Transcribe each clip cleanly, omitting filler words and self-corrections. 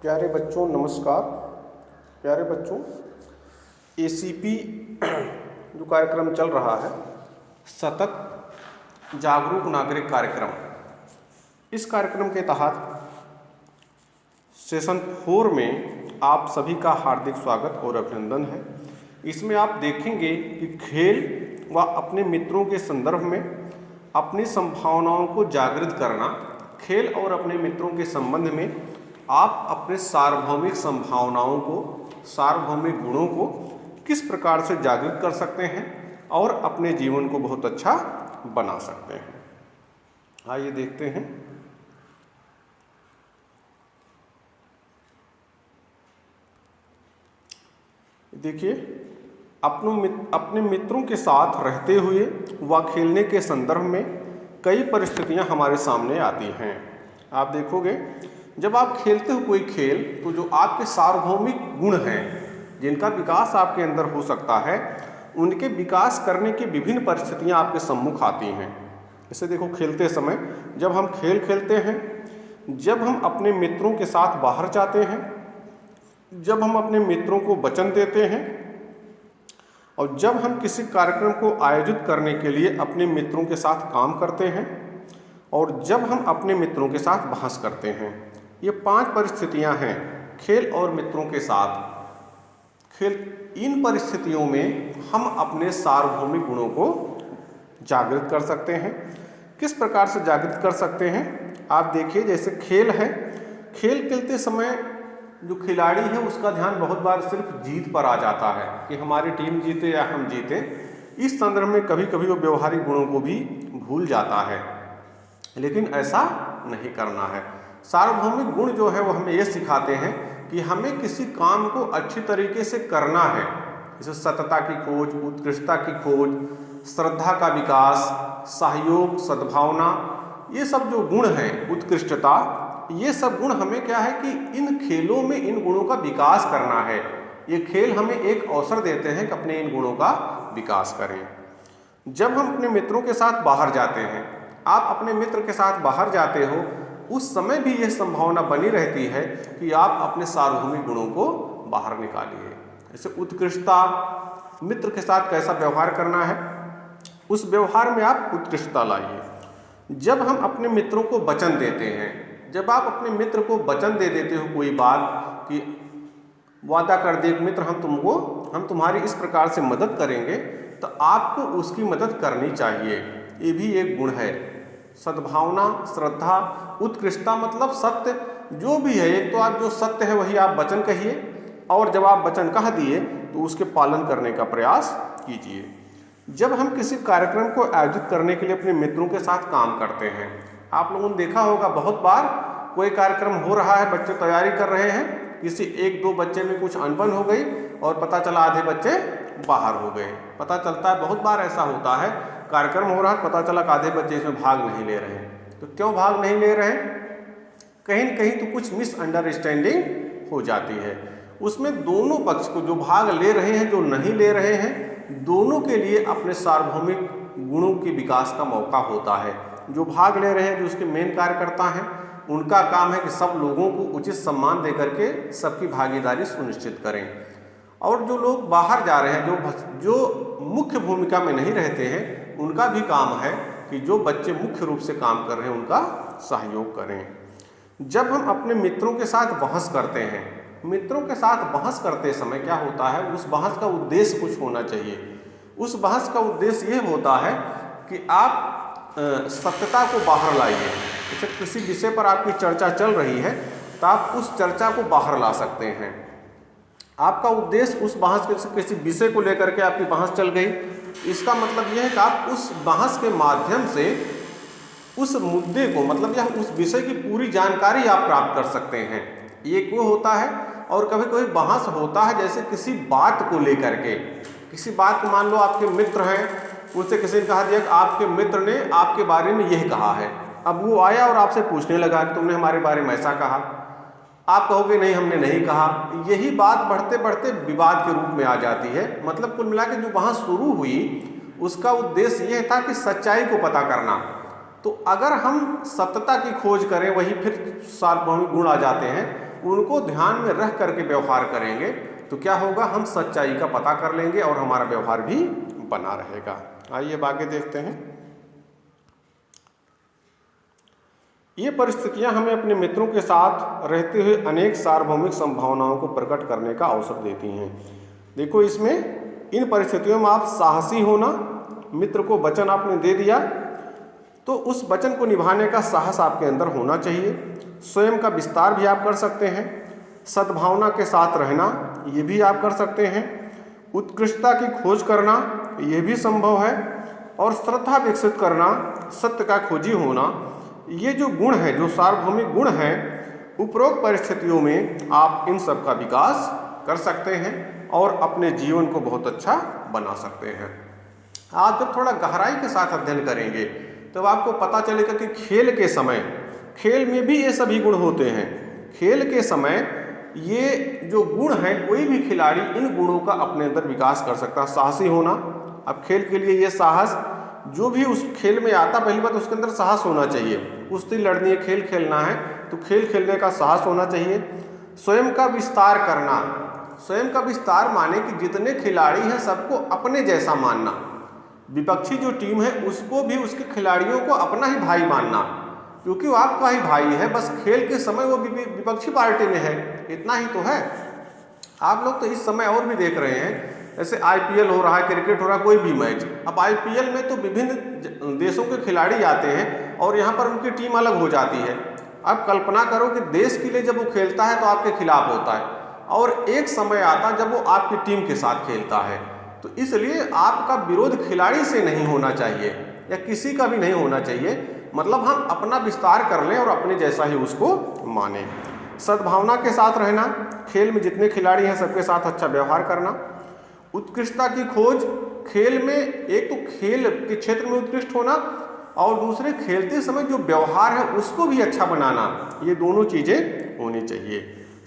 प्यारे बच्चों नमस्कार। प्यारे बच्चों, एसीपी जो कार्यक्रम चल रहा है सतत जागरूक नागरिक कार्यक्रम, इस कार्यक्रम के तहत सेशन 4 में आप सभी का हार्दिक स्वागत और अभिनंदन है। इसमें आप देखेंगे कि खेल व अपने मित्रों के संदर्भ में अपनी संभावनाओं को जागृत करना, खेल और अपने मित्रों के संबंध में आप अपने सार्वभौमिक संभावनाओं को, सार्वभौमिक गुणों को किस प्रकार से जागृत कर सकते हैं और अपने जीवन को बहुत अच्छा बना सकते हैं। आइए देखते हैं। देखिए, अपने मित्रों के साथ रहते हुए व खेलने के संदर्भ में कई परिस्थितियां हमारे सामने आती हैं। आप देखोगे, जब आप खेलते हो कोई खेल, तो जो आपके सार्वभौमिक गुण हैं, जिनका विकास आपके अंदर हो सकता है, उनके विकास करने की विभिन्न परिस्थितियां आपके सम्मुख आती हैं। इसे देखो, खेलते समय जब हम खेल खेलते हैं, जब हम अपने मित्रों के साथ बाहर जाते हैं, जब हम अपने मित्रों को वचन देते हैं और जब हम किसी कार्यक्रम को आयोजित करने के लिए अपने मित्रों के साथ काम करते हैं और जब हम अपने मित्रों के साथ बहस करते हैं, ये 5 परिस्थितियां हैं खेल और मित्रों के साथ। इन परिस्थितियों में हम अपने सार्वभौमिक गुणों को जागृत कर सकते हैं। किस प्रकार से जागृत कर सकते हैं? आप देखिए, जैसे खेल है, खेल खेलते समय जो खिलाड़ी है उसका ध्यान बहुत बार सिर्फ जीत पर आ जाता है कि हमारी टीम जीते या हम जीते। इस संदर्भ में कभी कभी वो व्यवहारिक गुणों को भी भूल जाता है, लेकिन ऐसा नहीं करना है। सार्वभौमिक गुण जो है वो हमें ये सिखाते हैं कि हमें किसी काम को अच्छी तरीके से करना है। जैसे सतता की खोज, उत्कृष्टता की खोज, श्रद्धा का विकास, सहयोग, सद्भावना, ये सब जो गुण हैं, उत्कृष्टता, ये सब गुण हमें क्या है कि इन खेलों में इन गुणों का विकास करना है। ये खेल हमें एक अवसर देते हैं कि अपने इन गुणों का विकास करें। जब हम अपने मित्रों के साथ बाहर जाते हैं, आप अपने मित्र के साथ बाहर जाते हो, उस समय भी यह संभावना बनी रहती है कि आप अपने सार्वभौमिक गुणों को बाहर निकालिए। जैसे उत्कृष्टता, मित्र के साथ कैसा व्यवहार करना है, उस व्यवहार में आप उत्कृष्टता लाइए। जब हम अपने मित्रों को वचन देते हैं, जब आप अपने मित्र को वचन दे देते हो कोई बात कि वादा कर दे मित्र, हम तुम्हारी इस प्रकार से मदद करेंगे, तो आपको उसकी मदद करनी चाहिए। ये भी एक गुण है। सद्भावना, श्रद्धा, उत्कृष्टता मतलब सत्य जो भी है। एक तो आप जो सत्य है वही आप वचन कहिए, और जब आप वचन कह दिए तो उसके पालन करने का प्रयास कीजिए। जब हम किसी कार्यक्रम को आयोजित करने के लिए अपने मित्रों के साथ काम करते हैं, आप लोगों ने देखा होगा बहुत बार कोई कार्यक्रम हो रहा है, बच्चे तैयारी कर रहे हैं, किसी 1-2 बच्चे में कुछ अनबन हो गई और पता चला आधे बच्चे बाहर हो गए। पता चलता है बहुत बार ऐसा होता है, कार्यक्रम हो रहा है, पता चला कि आधे बच्चे इसमें भाग नहीं ले रहे हैं। तो क्यों भाग नहीं ले रहे हैं? कहीं न कहीं तो कुछ मिसअंडरस्टैंडिंग हो जाती है। उसमें दोनों पक्ष को, जो भाग ले रहे हैं, जो नहीं ले रहे हैं, दोनों के लिए अपने सार्वभौमिक गुणों के विकास का मौका होता है। जो भाग ले रहे हैं, जो उसके मेन कार्यकर्ता हैं, उनका काम है कि सब लोगों को उचित सम्मान दे करके सबकी भागीदारी सुनिश्चित करें। और जो लोग बाहर जा रहे हैं, जो मुख्य भूमिका में नहीं रहते हैं, उनका भी काम है कि जो बच्चे मुख्य रूप से काम कर रहे हैं उनका सहयोग करें। जब हम अपने मित्रों के साथ बहस करते हैं, मित्रों के साथ बहस करते समय क्या होता है, उस बहस का उद्देश्य कुछ होना चाहिए। उस बहस का उद्देश्य ये होता है कि आप सत्यता को बाहर लाइए। जैसे किसी विषय पर आपकी चर्चा चल रही है, तो आप उस चर्चा को बाहर ला सकते हैं। आपका उद्देश्य उस बहस के किसी विषय को लेकर के आपकी बहस चल गई, इसका मतलब यह है कि आप उस बहस के माध्यम से उस मुद्दे को, मतलब यह उस विषय की पूरी जानकारी आप प्राप्त कर सकते हैं। ये वो होता है। और कभी कभी बहस होता है जैसे किसी बात को लेकर के, किसी बात को, मान लो आपके मित्र हैं, उनसे किसी ने कहा दिया कि आपके मित्र ने आपके बारे में यह कहा है। अब वो आया और आपसे पूछने लगा कि तुमने हमारे बारे में ऐसा कहा। आप कहोगे नहीं, हमने नहीं कहा। यही बात बढ़ते बढ़ते विवाद के रूप में आ जाती है। मतलब कुल मिला के जो वहाँ शुरू हुई उसका उद्देश्य यह था कि सच्चाई को पता करना। तो अगर हम सत्यता की खोज करें, वही फिर सार्वभौमिक गुण आ जाते हैं, उनको ध्यान में रख करके व्यवहार करेंगे तो क्या होगा, हम सच्चाई का पता कर लेंगे और हमारा व्यवहार भी बना रहेगा। आइए अब आगे देखते हैं। ये परिस्थितियां हमें अपने मित्रों के साथ रहते हुए अनेक सार्वभौमिक संभावनाओं को प्रकट करने का अवसर देती हैं। देखो, इसमें इन परिस्थितियों में आप साहसी होना, मित्र को वचन आपने दे दिया तो उस वचन को निभाने का साहस आपके अंदर होना चाहिए। स्वयं का विस्तार भी आप कर सकते हैं। सद्भावना के साथ रहना, ये भी आप कर सकते हैं। उत्कृष्टता की खोज करना, ये भी संभव है। और श्रद्धा विकसित करना, सत्य का खोजी होना, ये जो गुण है, जो सार्वभौमिक गुण हैं, उपरोक्त परिस्थितियों में आप इन सब का विकास कर सकते हैं और अपने जीवन को बहुत अच्छा बना सकते हैं। आप जब थोड़ा गहराई के साथ अध्ययन करेंगे तब आपको पता चलेगा कि खेल के समय, खेल में भी ये सभी गुण होते हैं। खेल के समय ये जो गुण हैं, कोई भी खिलाड़ी इन गुणों का अपने अंदर विकास कर सकता है। साहसी होना, अब खेल के लिए ये साहस, जो भी उस खेल में आता, पहली बात उसके अंदर साहस होना चाहिए। कुश्ती लड़नी है, खेल खेलना है तो खेल खेलने का साहस होना चाहिए। स्वयं का विस्तार करना, स्वयं का विस्तार माने कि जितने खिलाड़ी हैं सबको अपने जैसा मानना। विपक्षी जो टीम है उसको भी उसके खिलाड़ियों को अपना ही भाई मानना, क्योंकि वो आपका ही भाई है, बस खेल के समय वो विपक्षी पार्टी में है, इतना ही तो है। आप लोग तो इस समय और भी देख रहे हैं, जैसे आईपीएल हो रहा है, क्रिकेट हो रहा है, कोई भी मैच। अब आईपीएल में तो विभिन्न देशों के खिलाड़ी आते हैं और यहाँ पर उनकी टीम अलग हो जाती है। अब कल्पना करो कि देश के लिए जब वो खेलता है तो आपके खिलाफ होता है, और एक समय आता जब वो आपकी टीम के साथ खेलता है। तो इसलिए आपका विरोध खिलाड़ी से नहीं होना चाहिए या किसी का भी नहीं होना चाहिए। मतलब हम अपना विस्तार कर लें और अपने जैसा ही उसको माने। सद्भावना के साथ रहना, खेल में जितने खिलाड़ी हैं सबके साथ अच्छा व्यवहार करना। उत्कृष्टता की खोज, खेल में एक तो खेल के क्षेत्र में उत्कृष्ट होना और दूसरे खेलते समय जो व्यवहार है उसको भी अच्छा बनाना, ये दोनों चीज़ें होनी चाहिए।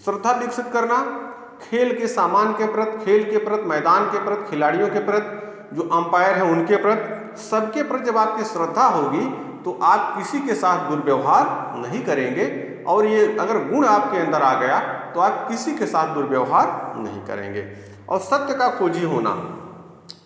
श्रद्धा विकसित करना, खेल के सामान के प्रति, खेल के प्रति, मैदान के प्रति, खिलाड़ियों के प्रति, जो अंपायर हैं उनके प्रति, सबके प्रति जब आपकी श्रद्धा होगी तो आप किसी के साथ दुर्व्यवहार नहीं करेंगे। और ये अगर गुण आपके अंदर आ गया तो आप किसी के साथ दुर्व्यवहार नहीं करेंगे। और सत्य का खोजी होना,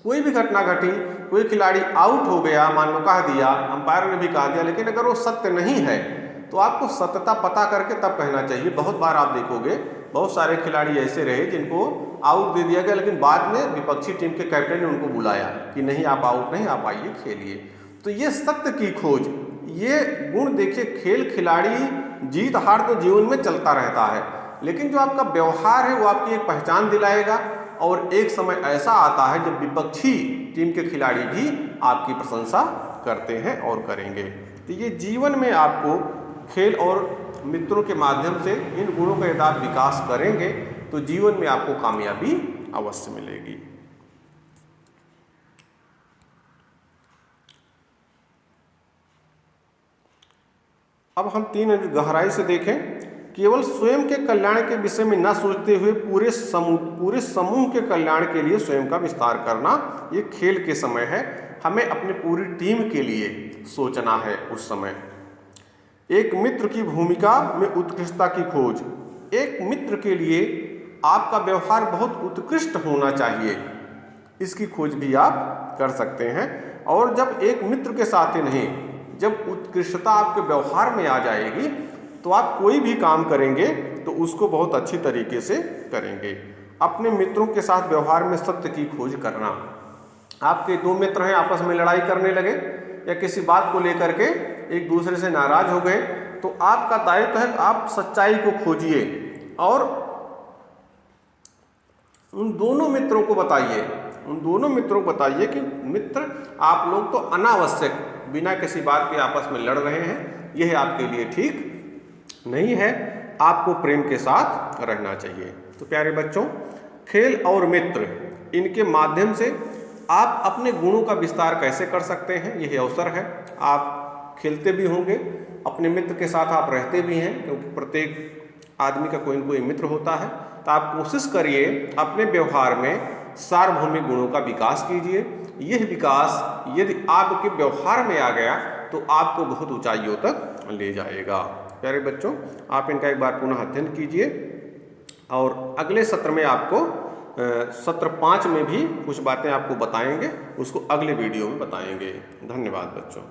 कोई भी घटना घटी, कोई खिलाड़ी आउट हो गया, मान लो कह दिया, अंपायर ने भी कह दिया, लेकिन अगर वो सत्य नहीं है तो आपको सत्यता पता करके तब कहना चाहिए। बहुत बार आप देखोगे बहुत सारे खिलाड़ी ऐसे रहे जिनको आउट दे दिया गया, लेकिन बाद में विपक्षी टीम के कैप्टन ने उनको बुलाया कि नहीं आप आउट नहीं, आप आइए खेलिए। तो ये सत्य की खोज, ये गुण देखिए, खेल खिलाड़ी जीत हार तो जीवन में चलता रहता है, लेकिन जो आपका व्यवहार है वो आपकी एक पहचान दिलाएगा। और एक समय ऐसा आता है जब विपक्षी टीम के खिलाड़ी भी आपकी प्रशंसा करते हैं और करेंगे। तो ये जीवन में आपको खेल और मित्रों के माध्यम से इन गुणों का यदि आप विकास करेंगे तो जीवन में आपको कामयाबी अवश्य मिलेगी। अब हम तीन गहराई से देखें। केवल स्वयं के कल्याण के विषय में न सोचते हुए पूरे समूह के कल्याण के लिए स्वयं का विस्तार करना, ये खेल के समय है। हमें अपनी पूरी टीम के लिए सोचना है उस समय। एक मित्र की भूमिका में उत्कृष्टता की खोज, एक मित्र के लिए आपका व्यवहार बहुत उत्कृष्ट होना चाहिए, इसकी खोज भी आप कर सकते हैं। और जब एक मित्र के साथ ही नहीं, जब उत्कृष्टता आपके व्यवहार में आ जाएगी तो आप कोई भी काम करेंगे तो उसको बहुत अच्छी तरीके से करेंगे। अपने मित्रों के साथ व्यवहार में सत्य की खोज करना। आपके दो मित्र हैं, आपस में लड़ाई करने लगे या किसी बात को लेकर के एक दूसरे से नाराज हो गए, तो आपका दायित्व है आप सच्चाई को खोजिए और उन दोनों मित्रों को बताइए, कि मित्र आप लोग तो अनावश्यक बिना किसी बात के आपस में लड़ रहे हैं, यह आपके लिए ठीक नहीं है, आपको प्रेम के साथ रहना चाहिए। तो प्यारे बच्चों, खेल और मित्र, इनके माध्यम से आप अपने गुणों का विस्तार कैसे कर सकते हैं, यही अवसर है। आप खेलते भी होंगे, अपने मित्र के साथ आप रहते भी हैं, क्योंकि प्रत्येक आदमी का कोई न कोई मित्र होता है। तो आप कोशिश करिए अपने व्यवहार में सार्वभौमिक गुणों का विकास कीजिए। यह विकास यदि आपके व्यवहार में आ गया तो आपको बहुत ऊंचाइयों तक ले जाएगा। प्यारे बच्चों, आप इनका एक बार पुनः अध्ययन कीजिए और अगले सत्र में आपको सत्र 5 में भी कुछ बातें आपको बताएंगे, उसको अगले वीडियो में बताएंगे। धन्यवाद बच्चों।